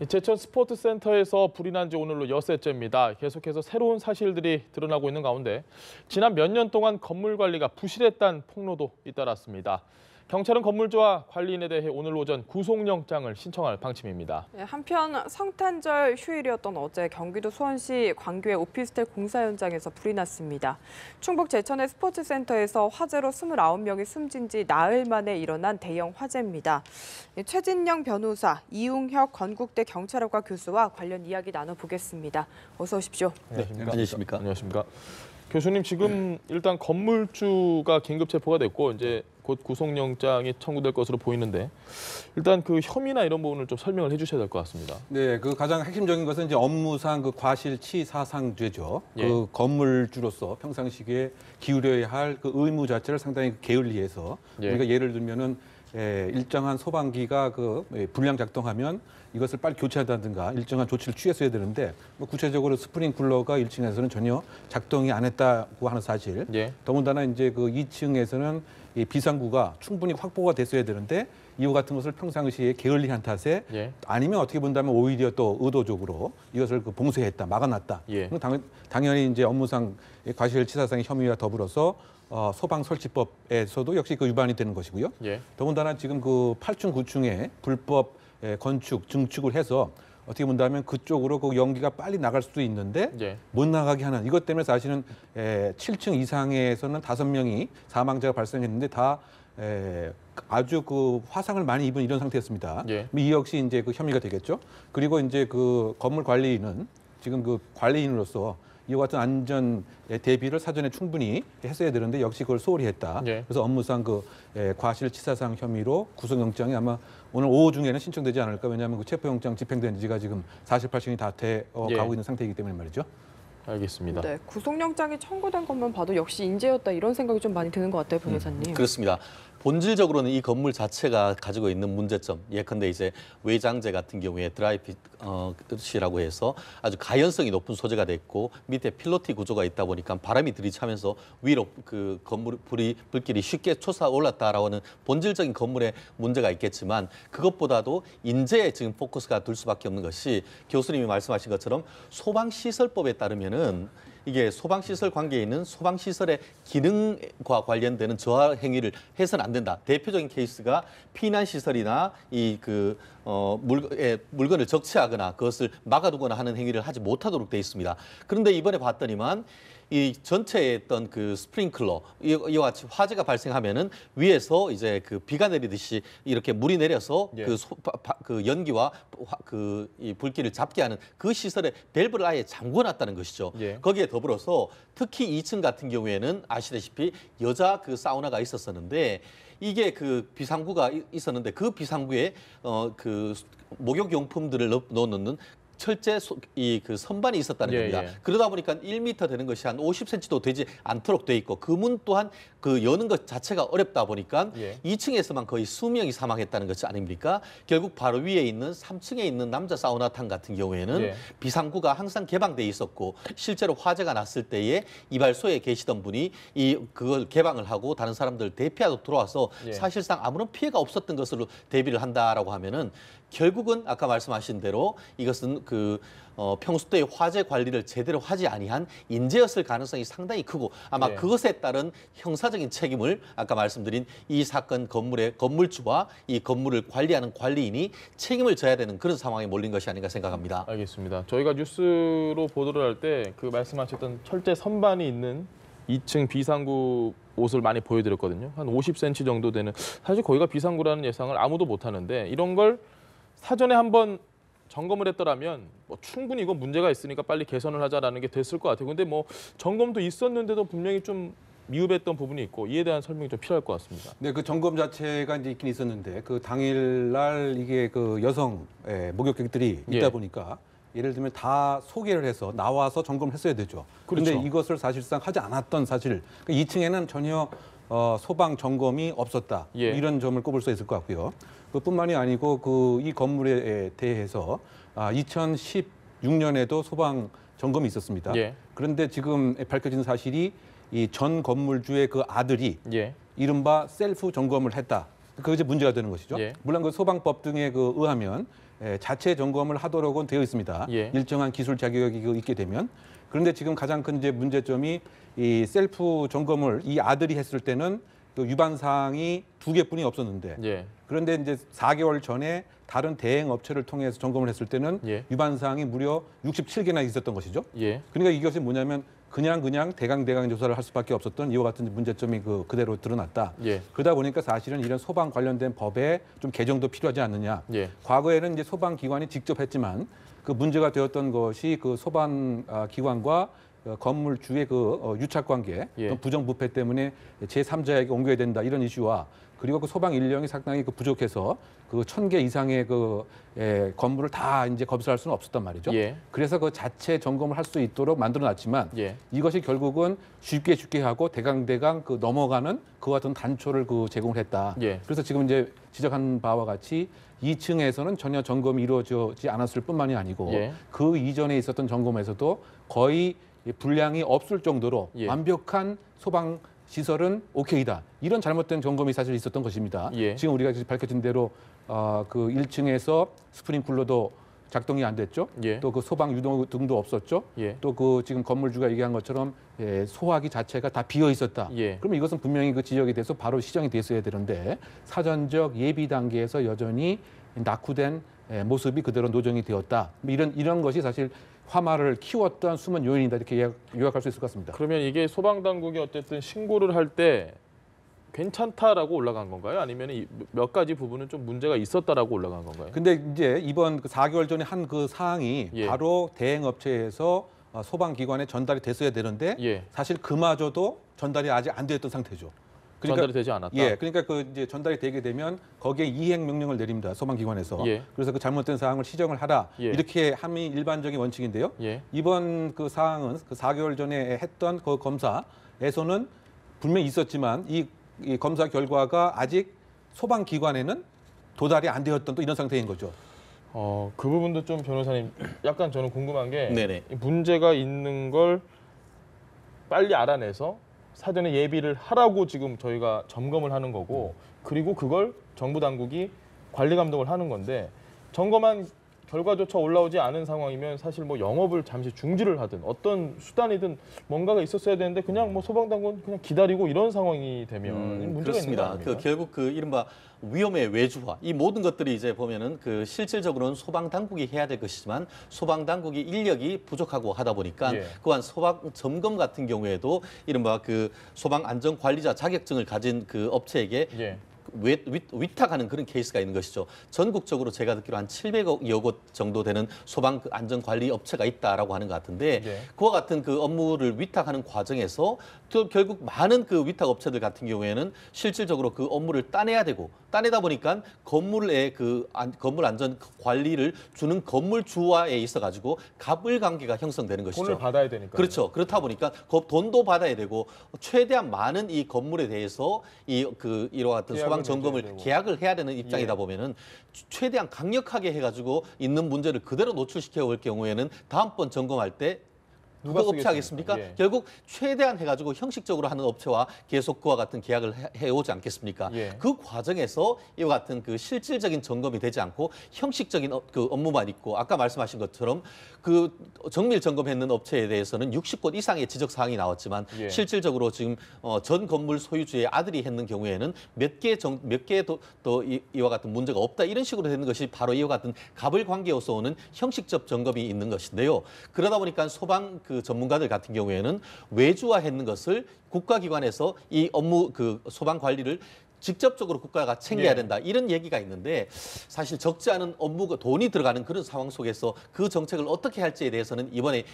제천 스포츠센터에서 불이 난 지 오늘로 엿새째입니다. 계속해서 새로운 사실들이 드러나고 있는 가운데 지난 몇 년 동안 건물 관리가 부실했다는 폭로도 잇따랐습니다. 경찰은 건물주와 관리인에 대해 오늘 오전 구속영장을 신청할 방침입니다. 한편 성탄절 휴일이었던 어제 경기도 수원시 광교의 오피스텔 공사 현장에서 불이 났습니다. 충북 제천의 스포츠센터에서 화재로 29명이 숨진 지 나흘 만에 일어난 대형 화재입니다. 최진영 변호사, 이웅혁 건국대 경찰학과 교수와 관련 이야기 나눠보겠습니다. 어서 오십시오. 안녕하십니까? 안녕하십니까? 교수님, 지금 일단 건물주가 긴급 체포가 됐고 이제 곧 구속영장이 청구될 것으로 보이는데 일단 그 혐의나 이런 부분을 좀 설명을 해주셔야 될 것 같습니다. 네, 그 가장 핵심적인 것은 이제 업무상 그 과실치사상죄죠. 예. 그 건물주로서 평상시에 기울여야 할 그 의무 자체를 상당히 게을리해서 우리가 예를 들면은 일정한 소방기가 그 불량 작동하면 이것을 빨리 교체한다든가 일정한 조치를 취했어야 되는데 뭐 구체적으로 스프링쿨러가 1층에서는 전혀 작동이 안 했다고 하는 사실. 더군다나 이제 그 2층에서는 이 비상구가 충분히 확보가 됐어야 되는데 이와 같은 것을 평상시에 게을리한 탓에 아니면 어떻게 본다면 오히려 또 의도적으로 이것을 그 봉쇄했다, 막아놨다. 당연히 이제 업무상 과실치사상의 혐의와 더불어서 소방설치법에서도 역시 그 위반이 되는 것이고요. 더군다나 지금 그 8층, 9층에 불법 건축, 증축을 해서 어떻게 본다면 그쪽으로 그 연기가 빨리 나갈 수도 있는데 못 나가게 하는 이것 때문에 사실은 7층 이상에서는 5명이 사망자가 발생했는데 다 아주 그 화상을 많이 입은 이런 상태였습니다. 이 역시 이제 그 혐의가 되겠죠. 그리고 이제 그 건물 관리인은 지금 그 관리인으로서 이와 같은 안전 대비를 사전에 충분히 했어야 되는데 역시 그걸 소홀히 했다. 그래서 업무상 그 과실치사상 혐의로 구속영장이 아마 오늘 오후 중에는 신청되지 않을까. 왜냐하면 그 체포영장 집행된 지가 지금 48시간이 다 가고 있는 상태이기 때문에 말이죠. 알겠습니다. 네, 구속영장이 청구된 것만 봐도 역시 인재였다 이런 생각이 좀 많이 드는 것 같아요, 변호사님. 그렇습니다. 본질적으로는 이 건물 자체가 가지고 있는 문제점, 예컨대 이제 외장재 같은 경우에 드라이핏이라고 해서 아주 가연성이 높은 소재가 됐고 밑에 필로티 구조가 있다 보니까 바람이 들이차면서 위로 그 건물 불길이 쉽게 솟아올랐다라고 하는 본질적인 건물에 문제가 있겠지만 그것보다도 인재에 지금 포커스가 둘 수밖에 없는 것이 교수님이 말씀하신 것처럼 소방시설법에 따르면은 이게 소방시설 관계에 있는 소방시설의 기능과 관련되는 저하 행위를 해서는 안 된다. 대표적인 케이스가 피난시설이나 물건을 적치하거나 그것을 막아두거나 하는 행위를 하지 못하도록 돼 있습니다. 그런데 이번에 봤더니만 이 전체에 있던 그 스프링클러 이와 같이 화재가 발생하면은 위에서 이제 그 비가 내리듯이 이렇게 물이 내려서 그 연기와 이 불길을 잡게 하는 그 시설에 밸브를 아예 잠궈놨다는 것이죠. 거기에 더불어서 특히 2층 같은 경우에는 아시다시피 여자 그 사우나가 있었었는데 이게 그 비상구가 있었는데 그 비상구에 그 목욕용품들을 넣는 철제 그 선반이 있었다는 겁니다. 그러다 보니까 1m 되는 것이 한 50cm도 되지 않도록 돼 있고 그 문 또한 그 여는 것 자체가 어렵다 보니까 2층에서만 거의 수명이 사망했다는 것이 아닙니까? 결국 바로 위에 있는 3층에 있는 남자 사우나탕 같은 경우에는 비상구가 항상 개방돼 있었고 실제로 화재가 났을 때에 이발소에 계시던 분이 그걸 개방을 하고 다른 사람들 대피하고 들어와서 사실상 아무런 피해가 없었던 것으로 대비를 한다라고 하면은 결국은 아까 말씀하신 대로 이것은 평소 때의 화재 관리를 제대로 하지 아니한 인재였을 가능성이 상당히 크고 아마 그것에 따른 형사적인 책임을 아까 말씀드린 이 사건 건물의 건물주와 이 건물을 관리하는 관리인이 책임을 져야 되는 그런 상황에 몰린 것이 아닌가 생각합니다. 알겠습니다. 저희가 뉴스로 보도를 할 때 그 말씀하셨던 철제 선반이 있는 2층 비상구 옷을 많이 보여드렸거든요. 한 50cm 정도 되는 사실 거기가 비상구라는 예상을 아무도 못 하는데 이런 걸 사전에 한번 점검을 했더라면 뭐 충분히 이건 문제가 있으니까 빨리 개선을 하자라는 게 됐을 것 같아요. 근데 뭐 점검도 있었는데도 분명히 좀 미흡했던 부분이 있고 이에 대한 설명이 좀 필요할 것 같습니다. 네, 그 점검 자체가 이제 있긴 있었는데 그 당일날 이게 그 여성 목욕객들이 있다 보니까 예를 들면 다 소개를 해서 나와서 점검을 했어야 되죠. 그런데 이것을 사실상 하지 않았던 사실. 2층에는 전혀 소방 점검이 없었다. 이런 점을 꼽을 수 있을 것 같고요. 그뿐만이 아니고 이 건물에 대해서 2016년에도 소방 점검이 있었습니다. 그런데 지금 밝혀진 사실이 이 전 건물주의 그 아들이 이른바 셀프 점검을 했다. 그게 이제 문제가 되는 것이죠. 물론 그 소방법 등에 의하면 자체 점검을 하도록은 되어 있습니다. 예. 일정한 기술 자격이 있게 되면. 그런데 지금 가장 큰 이제 문제점이 이 셀프 점검을 이 아들이 했을 때는 그 위반 사항이 2개뿐이 없었는데 예. 그런데 이제 4개월 전에 다른 대행 업체를 통해서 점검을 했을 때는 예. 위반 사항이 무려 67개나 있었던 것이죠. 예. 그러니까 이것이 뭐냐면 그냥 대강 조사를 할 수밖에 없었던 이와 같은 문제점이 그대로 드러났다. 예. 그러다 보니까 사실은 이런 소방 관련된 법에 좀 개정도 필요하지 않느냐. 예. 과거에는 이제 소방 기관이 직접 했지만 그 문제가 되었던 것이 그 소방 기관과 건물주의 유착 관계, 예. 부정부패 때문에 제3자에게 옮겨야 된다 이런 이슈와 그리고 그 소방 인력이 상당히 부족해서 그 1,000개 이상의 건물을 다 이제 검사할 수는 없었단 말이죠. 예. 그래서 그 자체 점검을 할 수 있도록 만들어놨지만 예. 이것이 결국은 쉽게 하고 대강 넘어가는 그와 같은 단초를 제공을 했다. 예. 그래서 지금 이제 지적한 바와 같이 2층에서는 전혀 점검이 이루어지지 않았을 뿐만이 아니고 예. 그 이전에 있었던 점검에서도 거의 불량이 없을 정도로 예. 완벽한 소방 시설은 오케이다. 이런 잘못된 점검이 사실 있었던 것입니다. 예. 지금 우리가 밝혀진 대로 그 1층에서 스프링쿨러도 작동이 안 됐죠. 예. 또 그 소방 유도 등도 없었죠. 예. 또 그 지금 건물주가 얘기한 것처럼 소화기 자체가 다 비어 있었다. 예. 그러면 이것은 분명히 그 지역에 대해서 바로 시정이 됐어야 되는데 사전적 예비 단계에서 여전히 낙후된 모습이 그대로 노정이 되었다. 이런 것이 사실 화마를 키웠던 숨은 요인이다 이렇게 요약할 수 있을 것 같습니다. 그러면 이게 소방당국이 어쨌든 신고를 할 때 괜찮다라고 올라간 건가요? 아니면 몇 가지 부분은 좀 문제가 있었다라고 올라간 건가요? 근데 이제 이번 4개월 전에 한 그 사항이 예. 바로 대행 업체에서 소방기관에 전달이 됐어야 되는데 예. 사실 그마저도 전달이 아직 안 됐던 상태죠. 전달이 되지 않았다. 예, 그러니까 이제 전달이 되게 되면 거기에 이행 명령을 내립니다. 소방기관에서. 예. 그래서 그 잘못된 사항을 시정을 하라. 예. 이렇게 함이 일반적인 원칙인데요. 예. 이번 그 사항은 그 4개월 전에 했던 그 검사에서는 분명히 있었지만 이 검사 결과가 아직 소방기관에는 도달이 안 되었던 또 이런 상태인 거죠. 그 부분도 좀 변호사님 약간 저는 궁금한 게 네네. 문제가 있는 걸 빨리 알아내서 사전에 예비를 하라고 지금 저희가 점검을 하는 거고 그리고 그걸 정부 당국이 관리 감독을 하는 건데 점검한 결과조차 올라오지 않은 상황이면 사실 뭐 영업을 잠시 중지를 하든 어떤 수단이든 뭔가가 있었어야 되는데 그냥 뭐 소방당국은 그냥 기다리고 이런 상황이 되면 문제가 있는 거 그렇습니다. 아닙니까? 결국 이른바 위험의 외주화 이 모든 것들이 이제 보면은 실질적으로는 소방 당국이 해야 될 것이지만 소방 당국이 인력이 부족하고 하다 보니까 예. 또한 소방 점검 같은 경우에도 이른바 소방 안전 관리자 자격증을 가진 그 업체에게 예. 위탁하는 그런 케이스가 있는 것이죠. 전국적으로 제가 듣기로 한 700여 곳 정도 되는 소방 안전관리 업체가 있다라고 하는 것 같은데 네. 그와 같은 그 업무를 위탁하는 과정에서 또 결국 많은 그 위탁 업체들 같은 경우에는 실질적으로 그 업무를 따내야 되고 따내다 보니까 건물의 건물 안전 관리를 주는 건물주와에 있어가지고 갑을 관계가 형성되는 것이죠. 돈을 받아야 되니까. 그렇죠. 그렇다 보니까 그 돈도 받아야 되고 최대한 많은 이 건물에 대해서 이와 같은 소방 점검을 계약을 해야 되는 입장이다 보면은 최대한 강력하게 해가지고 있는 문제를 그대로 노출시켜 올 경우에는 다음번 점검할 때 누가 업체 하겠습니까? 예. 결국 최대한 해가지고 형식적으로 하는 업체와 계속 그와 같은 계약을 해오지 않겠습니까? 예. 그 과정에서 이와 같은 실질적인 점검이 되지 않고 형식적인 업무만 있고 아까 말씀하신 것처럼 정밀 점검했는 업체에 대해서는 60곳 이상의 지적 사항이 나왔지만 예. 실질적으로 지금 전 건물 소유주의 아들이 했는 경우에는 몇 개 또 이와 같은 문제가 없다 이런 식으로 되는 것이 바로 이와 같은 갑을 관계에서 오는 형식적 점검이 있는 것인데요. 그러다 보니까 소방 전문가들 같은 경우에는 외주화했는 것을 국가기관에서 이 업무 소방 관리를 직접적으로 국가가 챙겨야 된다 이런 얘기가 있는데 사실 적지 않은 업무가 돈이 들어가는 그런 상황 속에서 그 정책을 어떻게 할지에 대해서는 이번에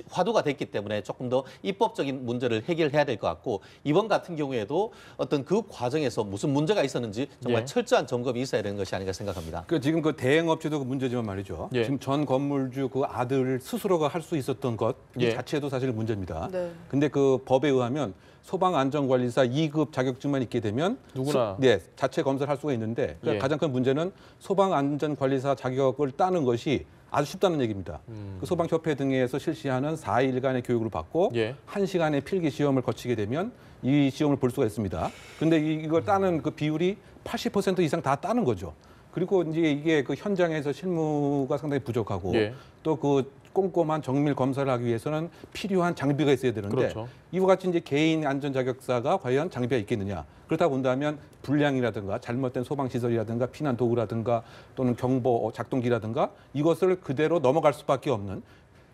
화두가 됐기 때문에 조금 더 입법적인 문제를 해결해야 될 것 같고 이번 같은 경우에도 어떤 그 과정에서 무슨 문제가 있었는지 정말 예. 철저한 점검이 있어야 되는 것이 아닌가 생각합니다. 지금 대행업체도 문제지만 말이죠. 예. 지금 전 건물주 아들 스스로가 할 수 있었던 것 예. 자체도 사실 문제입니다. 네. 근데 법에 의하면 소방안전관리사 2급 자격증만 있게 되면 누구나 자체 검사를 할 수가 있는데 예. 가장 큰 문제는 소방안전관리사 자격을 따는 것이 아주 쉽다는 얘기입니다. 소방협회 등에서 실시하는 4일간의 교육을 받고 예. 1시간의 필기 시험을 거치게 되면 이 시험을 볼 수가 있습니다. 근데 이걸 따는 그 비율이 80% 이상 다 따는 거죠. 그리고 이제 이게 그 현장에서 실무가 상당히 부족하고 예. 또 그 꼼꼼한 정밀 검사를 하기 위해서는 필요한 장비가 있어야 되는데 그렇죠. 이와 같이 이제 개인 안전 자격사가 과연 장비가 있겠느냐? 그렇다 본다면 불량이라든가 잘못된 소방 시설이라든가 피난 도구라든가 또는 경보 작동기라든가 이것을 그대로 넘어갈 수밖에 없는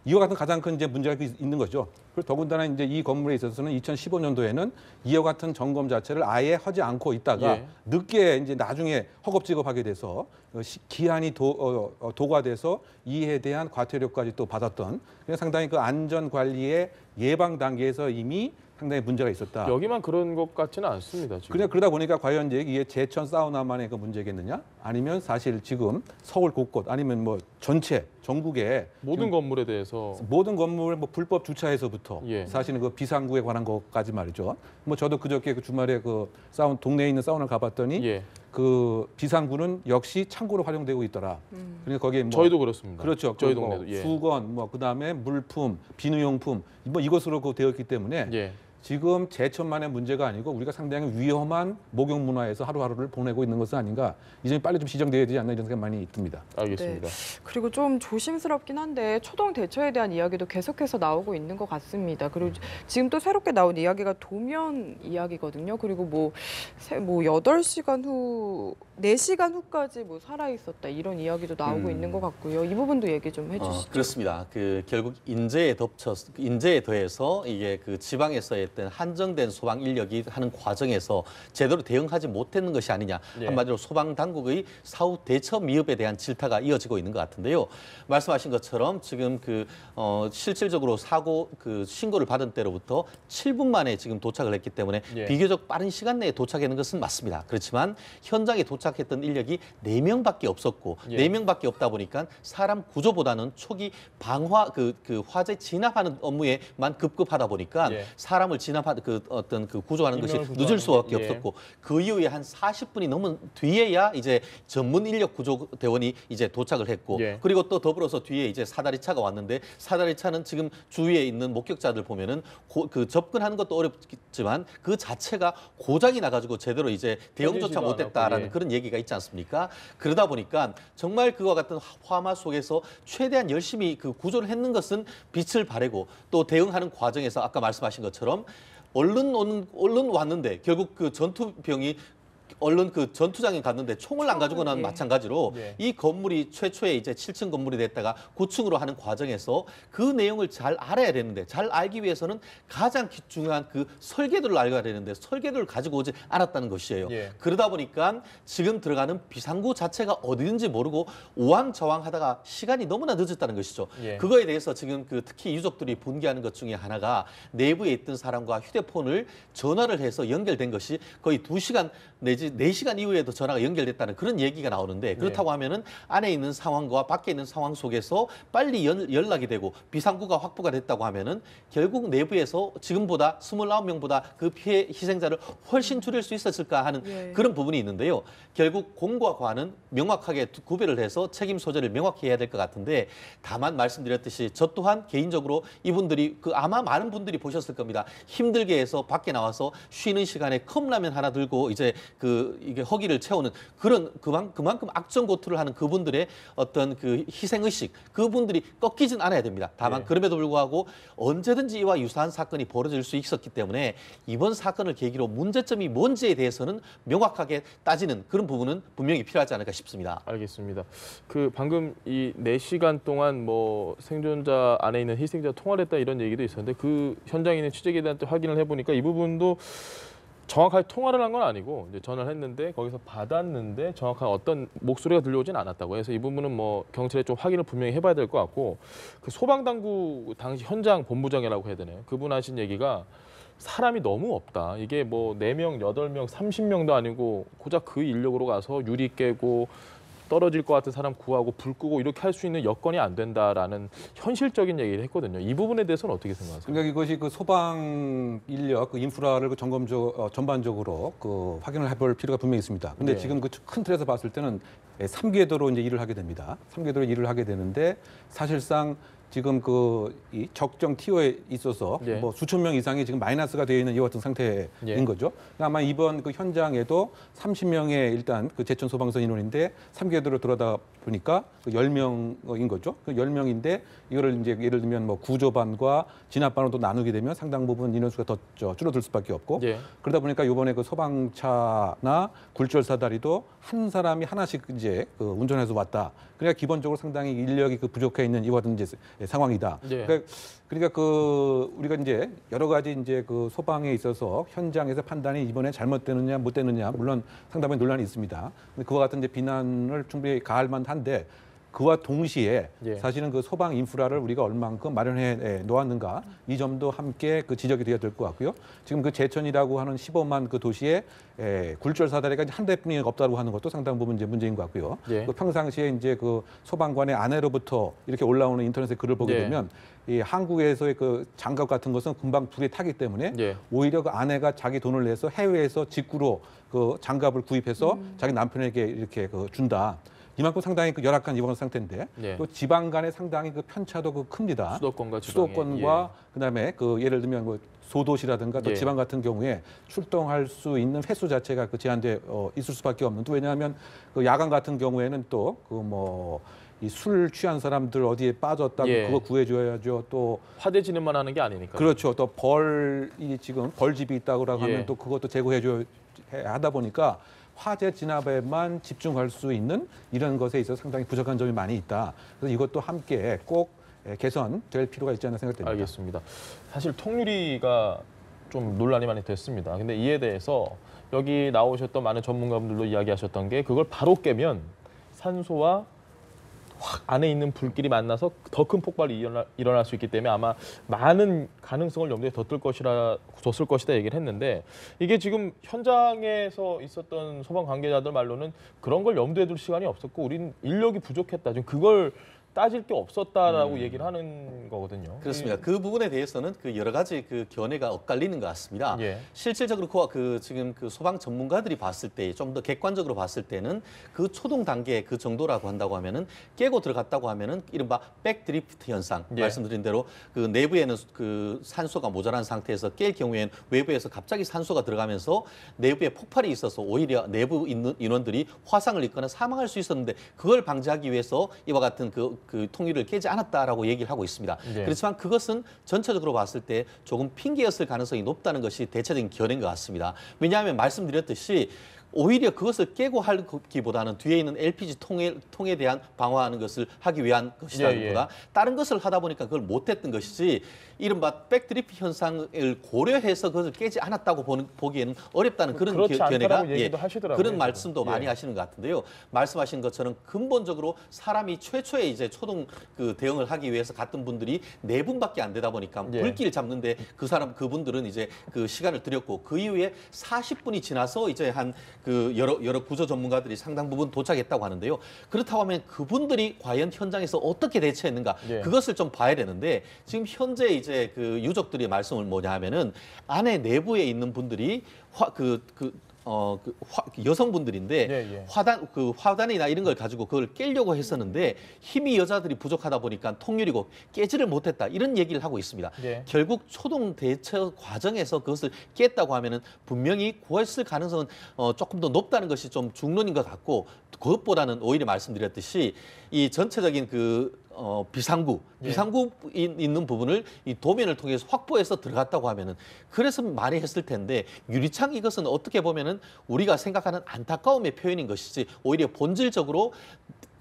이와 같은 가장 큰 이제 문제가 있는 거죠. 그리고 더군다나 이제 이 건물에 있어서는 2015년도에는 이와 같은 점검 자체를 아예 하지 않고 있다가 예. 늦게 이제 나중에 허겁지겁하게 돼서 기한이 도과돼서 이에 대한 과태료까지 또 받았던 그래서 상당히 그 안전 관리의 예방 단계에서 이미 상당히 문제가 있었다. 여기만 그런 것 같지는 않습니다. 지금. 그냥 그러다 보니까 과연 이제 이게 제천 사우나만의 그 문제겠느냐? 아니면 사실 지금 서울 곳곳 아니면 뭐 전체 전국에 모든 건물에 대해서 모든 건물 뭐 불법 주차에서부터 예. 사실은 그 비상구에 관한 것까지 말이죠. 뭐 저도 그저께 그 주말에 그 동네에 있는 사우나를 가봤더니 예. 그 비상구는 역시 창고로 활용되고 있더라. 그러니까 거기에 뭐 저희도 그렇습니다. 그렇죠. 저희 그 뭐 동네도. 예. 수건 뭐 그다음에 물품, 비누용품 뭐 이것으로 그 되어 있기 때문에 예. 지금 제천만의 문제가 아니고 우리가 상당히 위험한 목욕 문화에서 하루하루를 보내고 있는 것은 아닌가 이 점이 빨리 좀 시정돼야 되지 않나 이런 생각이 많이 듭니다. 알겠습니다. 그리고 좀 조심스럽긴 한데 초동 대처에 대한 이야기도 계속해서 나오고 있는 것 같습니다. 그리고 지금 또 새롭게 나온 이야기가 도면 이야기거든요. 그리고 뭐 8시간 후, 4시간 후까지 뭐 살아 있었다 이런 이야기도 나오고 있는 것 같고요. 이 부분도 얘기 좀 해주시죠. 그렇습니다. 그 결국 인재에 더해서 이게 그 지방에서의 어떤 한정된 소방 인력이 하는 과정에서 제대로 대응하지 못했는 것이 아니냐. 예. 한마디로 소방 당국의 사후 대처 미흡에 대한 질타가 이어지고 있는 것 같은데요. 말씀하신 것처럼 지금 실질적으로 사고 신고를 받은 때로부터 7분 만에 지금 도착을 했기 때문에 예. 비교적 빠른 시간 내에 도착하는 것은 맞습니다. 그렇지만 현장에 도착했던 인력이 4명밖에 없었고 예. 4명밖에 없다 보니까 사람 구조보다는 초기 방화 그 화재 진압하는 업무에만 급급하다 보니까 예. 사람을 진압하는 구조하는 것이 인명을 늦을 수밖에 구조하는 게, 예. 없었고 그 이후에 한 40분이 넘은 뒤에야 이제 전문 인력 구조 대원이 이제 도착을 했고 예. 그리고 또 더불어서 뒤에 이제 사다리차가 왔는데 사다리차는 지금 주위에 있는 목격자들 보면은 접근하는 것도 어렵지만 그 자체가 고장이 나가지고 제대로 이제 대응조차 펴지지도 못했다라는 않았고, 예. 그런 얘기가 있지 않습니까? 그러다 보니까 정말 그와 같은 화마 속에서 최대한 열심히 그 구조를 했는 것은 빛을 발하고 또 대응하는 과정에서 아까 말씀하신 것처럼 얼른 왔는데 결국 그 전투병이 얼른 그 전투장에 갔는데 총을 안 가지고 나면 예. 마찬가지로 예. 이 건물이 최초에 이제 7층 건물이 됐다가 9층으로 하는 과정에서 그 내용을 잘 알아야 되는데 잘 알기 위해서는 가장 중요한 그 설계도를 알아야 되는데 설계도를 가지고 오지 않았다는 것이에요. 예. 그러다 보니까 지금 들어가는 비상구 자체가 어디든지 모르고 우왕좌왕하다가 시간이 너무나 늦었다는 것이죠. 예. 그거에 대해서 지금 특히 유족들이 분개하는 것 중에 하나가 내부에 있던 사람과 휴대폰을 전화를 해서 연결된 것이 거의 2시간 내지 4시간 이후에도 전화가 연결됐다는 그런 얘기가 나오는데 그렇다고 하면은 안에 있는 상황과 밖에 있는 상황 속에서 빨리 연락이 되고 비상구가 확보가 됐다고 하면은 결국 내부에서 지금보다 29명보다 그 피해 희생자를 훨씬 줄일 수 있었을까 하는 예. 그런 부분이 있는데요. 결국 공과 과는 명확하게 구별을 해서 책임 소재를 명확히 해야 될 것 같은데 다만 말씀드렸듯이 저 또한 개인적으로 이분들이 아마 많은 분들이 보셨을 겁니다. 힘들게 해서 밖에 나와서 쉬는 시간에 컵라면 하나 들고 이제 이게 허기를 채우는 그런 그만큼 악정고투를 하는 그분들의 어떤 그 희생의식 그분들이 꺾이진 않아야 됩니다. 다만 예. 그럼에도 불구하고 언제든지 이와 유사한 사건이 벌어질 수 있었기 때문에 이번 사건을 계기로 문제점이 뭔지에 대해서는 명확하게 따지는 그런 부분은 분명히 필요하지 않을까 싶습니다. 알겠습니다. 방금 이 4시간 동안 뭐 생존자 안에 있는 희생자 통화를 했다 이런 얘기도 있었는데 그 현장에 있는 취재기자한테 확인을 해보니까 이 부분도 정확하게 통화를 한 건 아니고 이제 전화를 했는데 거기서 받았는데 정확한 어떤 목소리가 들려오진 않았다고 해서 이 부분은 뭐 경찰에 좀 확인을 분명히 해봐야 될 것 같고 그 소방당국 당시 현장 본부장이라고 해야 되나요? 그분 하신 얘기가 사람이 너무 없다. 이게 뭐 4명, 8명, 30명도 아니고 고작 그 인력으로 가서 유리 깨고 떨어질 것 같은 사람 구하고 불 끄고 이렇게 할 수 있는 여건이 안 된다라는 현실적인 얘기를 했거든요. 이 부분에 대해서는 어떻게 생각하세요? 그러니까 이것이 그 소방 인력, 그 인프라를 전반적으로 확인을 해볼 필요가 분명히 있습니다. 근데 네. 지금 그 큰 틀에서 봤을 때는 3궤도로 이제 일을 하게 됩니다. 3궤도로 일을 하게 되는데 사실상 지금 이 적정 티오에 있어서 예. 뭐 수천 명 이상이 지금 마이너스가 되어 있는 이와 같은 상태인 예. 거죠. 아마 이번 그 현장에도 30명의 일단 그 제천 소방서 인원인데 3개월로 들어다 보니까 그 10명인 거죠. 그 10명인데 이거를 이제 예를 들면 뭐 구조반과 진압반으로 또 나누게 되면 상당 부분 인원수가 더 줄어들 수밖에 없고 예. 그러다 보니까 이번에 그 소방차나 굴절 사다리도 한 사람이 하나씩 이제 그 운전해서 왔다. 그러니까 기본적으로 상당히 인력이 그 부족해 있는 이와 같은 이제 상황이다. 예. 그러니까 그 우리가 이제 여러 가지 이제 그 소방에 있어서 현장에서 판단이 이번에 잘못되느냐 못 되느냐 물론 상당히 논란이 있습니다. 근데 그와 같은 이제 비난을 충분히 가할 만한데 그와 동시에 예. 사실은 그 소방 인프라를 우리가 얼만큼 마련해 놓았는가 이 점도 함께 그 지적이 되어야 될 것 같고요. 지금 그 제천이라고 하는 15만 그 도시에 굴절 사다리가 한 대뿐이 없다고 하는 것도 상당 부분 이제 문제인 것 같고요. 예. 그 평상시에 이제 그 소방관의 아내로부터 이렇게 올라오는 인터넷에 글을 보게 예. 되면 이 한국에서의 그 장갑 같은 것은 금방 불에 타기 때문에 예. 오히려 그 아내가 자기 돈을 내서 해외에서 직구로 그 장갑을 구입해서 자기 남편에게 이렇게 그 준다. 이만큼 상당히 그 열악한 이번 상태인데 예. 또 지방 간의 상당히 그 편차도 그 큽니다. 수도권과 지방의, 수도권과 그다음에 그 예를 들면 뭐 소도시라든가 또 예. 지방 같은 경우에 출동할 수 있는 횟수 자체가 그 제한돼 있을 수밖에 없는. 또 왜냐하면 그 야간 같은 경우에는 또 그 뭐 이 술 취한 사람들 어디에 빠졌다고 예. 그거 구해줘야죠. 또 화재 진압만 하는 게 아니니까. 그렇죠. 또 벌이 지금 벌집이 있다고 하면 예. 또 그것도 제거해줘 하다 보니까 화재 진압에만 집중할 수 있는 이런 것에 있어서 상당히 부족한 점이 많이 있다. 그래서 이것도 함께 꼭 개선될 필요가 있지 않나 생각됩니다. 알겠습니다. 사실 통유리가 좀 논란이 많이 됐습니다. 근데 이에 대해서 여기 나오셨던 많은 전문가분들도 이야기하셨던 게 그걸 바로 깨면 산소와 확 안에 있는 불길이 만나서 더 큰 폭발이 일어날 수 있기 때문에 아마 많은 가능성을 염두에 뒀을 것이다 얘기를 했는데 이게 지금 현장에서 있었던 소방 관계자들 말로는 그런 걸 염두에 둘 시간이 없었고 우린 인력이 부족했다. 지금 그걸 따질 게 없었다라고 얘기를 하는 거거든요. 그렇습니다. 그 부분에 대해서는 그 여러 가지 그 견해가 엇갈리는 것 같습니다. 예. 실질적으로 그 지금 그 소방 전문가들이 봤을 때 좀 더 객관적으로 봤을 때는 그 초동 단계 그 정도라고 한다고 하면은 깨고 들어갔다고 하면은 이른바 백드리프트 현상 예. 말씀드린 대로 그 내부에는 그 산소가 모자란 상태에서 깰 경우에는 외부에서 갑자기 산소가 들어가면서 내부에 폭발이 있어서 오히려 내부 있는 인원들이 화상을 입거나 사망할 수 있었는데 그걸 방지하기 위해서 이와 같은 그 통일을 깨지 않았다라고 얘기를 하고 있습니다. 네. 그렇지만 그것은 전체적으로 봤을 때 조금 핑계였을 가능성이 높다는 것이 대체적인 견해인 것 같습니다. 왜냐하면 말씀드렸듯이 오히려 그것을 깨고 하기보다는 뒤에 있는 LPG 통에 대한 방어하는 것을 하기 위한 것이라기보다 다른 것을 하다 보니까 그걸 못했던 것이지 이른바 백드리프 현상을 고려해서 그것을 깨지 않았다고 보기에는 어렵다는 그런 견해가 얘기도 하시더라고요. 그런 말씀도 많이 하시는 것 같은데요. 말씀하신 것처럼 근본적으로 사람이 최초에 이제 초동 그 대응을 하기 위해서 갔던 분들이 4분밖에 안 되다 보니까 불길 잡는데 그분들은 이제 그 시간을 들였고 그 이후에 40분이 지나서 이제 한 그 여러 구조 전문가들이 상당 부분 도착했다고 하는데요. 그렇다고 하면 그분들이 과연 현장에서 어떻게 대처했는가 그것을 좀 봐야 되는데 지금 현재 이제 그 유족들의 말씀을 뭐냐 하면은 안에 내부에 있는 분들이 여성분들인데 화단이나 이런 걸 가지고 그걸 깨려고 했었는데 힘이 여자들이 부족하다 보니까 통유리고 깨지를 못했다 이런 얘기를 하고 있습니다. 결국 초동 대처 과정에서 그것을 깼다고 하면은 분명히 구했을 가능성은 조금 더 높다는 것이 좀 중론인 것 같고 그것보다는 오히려 말씀드렸듯이 이 전체적인 비상구 있는 부분을 이 도면을 통해서 확보해서 들어갔다고 하면은 그래서 많이 했을 텐데 유리창 이것은 어떻게 보면은 우리가 생각하는 안타까움의 표현인 것이지 오히려 본질적으로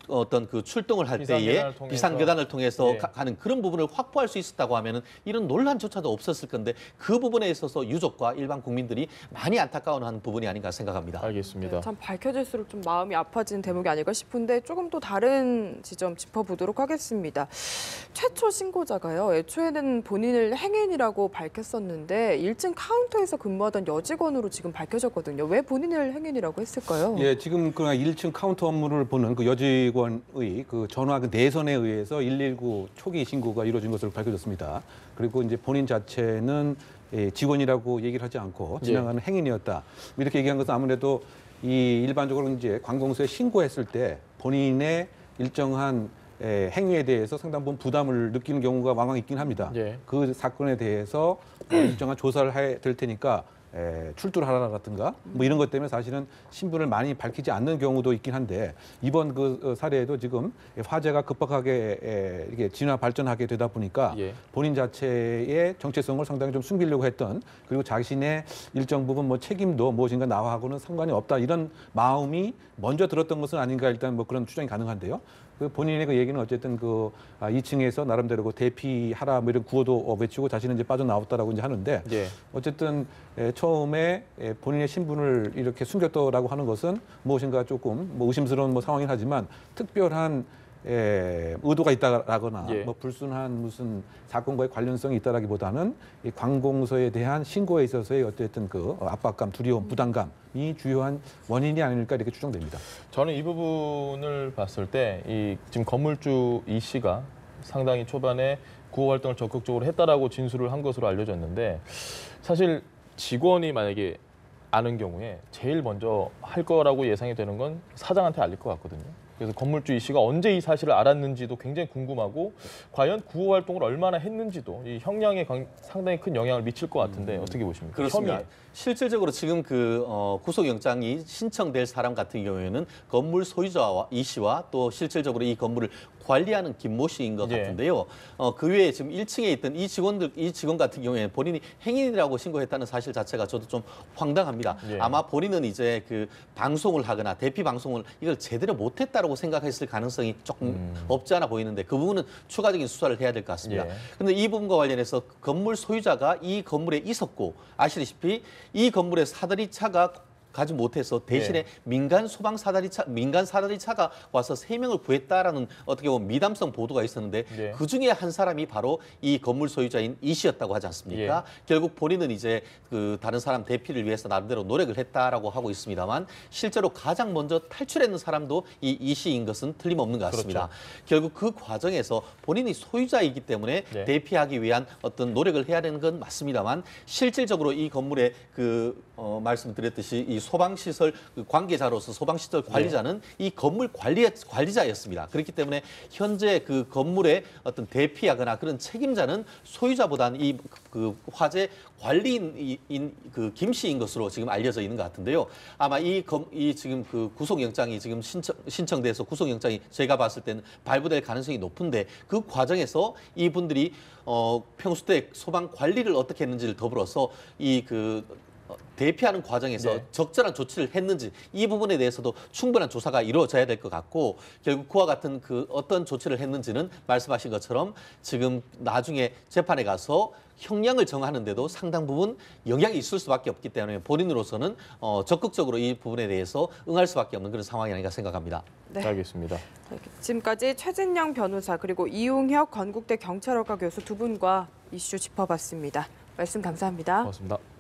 어떤 그 출동을 할 때에 비상계단을 통해서 가는 그런 부분을 확보할 수 있었다고 하면은 이런 논란조차도 없었을 건데 그 부분에 있어서 유족과 일반 국민들이 많이 안타까워하는 부분이 아닌가 생각합니다. 알겠습니다. 네, 참 밝혀질수록 좀 마음이 아파지는 대목이 아닐까 싶은데 조금 또 다른 지점 짚어보도록 하겠습니다. 최초 신고자가요. 애초에는 본인을 행인이라고 밝혔었는데 1층 카운터에서 근무하던 여직원으로 지금 밝혀졌거든요. 왜 본인을 행인이라고 했을까요? 예, 지금 그 1층 카운터 업무를 보는 그 여직원의 그 전화 그 내선에 의해서 119 초기 신고가 이루어진 것으로 밝혀졌습니다. 그리고 이제 본인 자체는 직원이라고 얘기를 하지 않고 지나가는 행인이었다. 이렇게 얘기한 것은 아무래도 이 일반적으로 이제 관공서에 신고했을 때 본인의 일정한 행위에 대해서 상당 부분 부담을 느끼는 경우가 왕왕 있긴 합니다. 예. 그 사건에 대해서 일정한 조사를 해야 될 테니까 출두를 하라라든가 뭐 이런 것 때문에 사실은 신분을 많이 밝히지 않는 경우도 있긴 한데 이번 그 사례에도 지금 화재가 급박하게 이게 진화 발전하게 되다 보니까 예. 본인 자체의 정체성을 상당히 좀 숨기려고 했던 그리고 자신의 일정 부분 뭐 책임도 무엇인가 나와하고는 상관이 없다 이런 마음이 먼저 들었던 것은 아닌가 일단 뭐 그런 추정이 가능한데요. 그 본인의 그 얘기는 어쨌든 그 2층에서 나름대로 그 대피하라 뭐 이런 구호도 외치고 자신은 이제 빠져나왔다라고 이제 하는데 예. 어쨌든 처음에 본인의 신분을 이렇게 숨겼다라고 하는 것은 무엇인가 조금 뭐 의심스러운 뭐 상황이긴 하지만 특별한 의도가 있다라거나 예. 뭐 불순한 무슨 사건과의 관련성이 있다라기보다는 이 관공서에 대한 신고에 있어서의 어쨌든 그 압박감, 두려움, 부담감이 주요한 원인이 아닐까 이렇게 추정됩니다. 저는 이 부분을 봤을 때 이 지금 건물주 이 씨가 상당히 초반에 구호 활동을 적극적으로 했다라고 진술을 한 것으로 알려졌는데 사실 직원이 만약에 아는 경우에 제일 먼저 할 거라고 예상이 되는 건 사장한테 알릴 것 같거든요. 그래서 건물주 이 씨가 언제 이 사실을 알았는지도 굉장히 궁금하고 과연 구호 활동을 얼마나 했는지도 이 형량에 상당히 큰 영향을 미칠 것 같은데 어떻게 보십니까? 그렇습니다. 혐의. 실질적으로 지금 그 구속영장이 신청될 사람 같은 경우에는 건물 소유자와 이 씨와 또 실질적으로 이 건물을 관리하는 김모 씨인 것 예. 같은데요. 그 외에 지금 1층에 있던 이 직원 같은 경우에는 본인이 행인이라고 신고했다는 사실 자체가 저도 좀 황당합니다. 예. 아마 본인은 이제 그 방송을 하거나 대피 방송을 이걸 제대로 못했다라고 생각했을 가능성이 조금 없지 않아 보이는데 그 부분은 추가적인 수사를 해야 될 것 같습니다. 예. 그런데 이 부분과 관련해서 건물 소유자가 이 건물에 있었고 아시다시피 이 건물에 사다리 차가 가지 못해서 대신에 민간 사다리차가 와서 3명을 구했다라는 어떻게 보면 미담성 보도가 있었는데 예. 그 중에 한 사람이 바로 이 건물 소유자인 이 씨였다고 하지 않습니까? 결국 본인은 이제 그 다른 사람 대피를 위해서 나름대로 노력을 했다라고 하고 있습니다만 실제로 가장 먼저 탈출했는 사람도 이 씨인 것은 틀림없는 것 같습니다. 결국 그 과정에서 본인이 소유자이기 때문에 대피하기 위한 어떤 노력을 해야 되는 건 맞습니다만 실질적으로 이 건물에 그 말씀드렸듯이 이 소방시설 관계자로서 소방시설 관리자는 이 건물 관리자였습니다. 그렇기 때문에 현재 그 건물의 어떤 대피하거나 그런 책임자는 소유자보다는 이 그 화재 관리인 그 김 씨인 것으로 지금 알려져 있는 것 같은데요. 아마 이 지금 그 구속영장이 지금 신청돼서 구속영장이 제가 봤을 때는 발부될 가능성이 높은데 그 과정에서 이분들이 평소 때 소방 관리를 어떻게 했는지를 더불어서 대피하는 과정에서 적절한 조치를 했는지 이 부분에 대해서도 충분한 조사가 이루어져야 될 것 같고 결국 그와 같은 그 어떤 조치를 했는지는 말씀하신 것처럼 지금 나중에 재판에 가서 형량을 정하는데도 상당 부분 영향이 있을 수밖에 없기 때문에 본인으로서는 적극적으로 이 부분에 대해서 응할 수밖에 없는 그런 상황이 아닌가 생각합니다. 네. 알겠습니다. 지금까지 최진영 변호사 그리고 이용혁 건국대 경찰학과 교수 두 분과 이슈 짚어봤습니다. 말씀 감사합니다. 고맙습니다.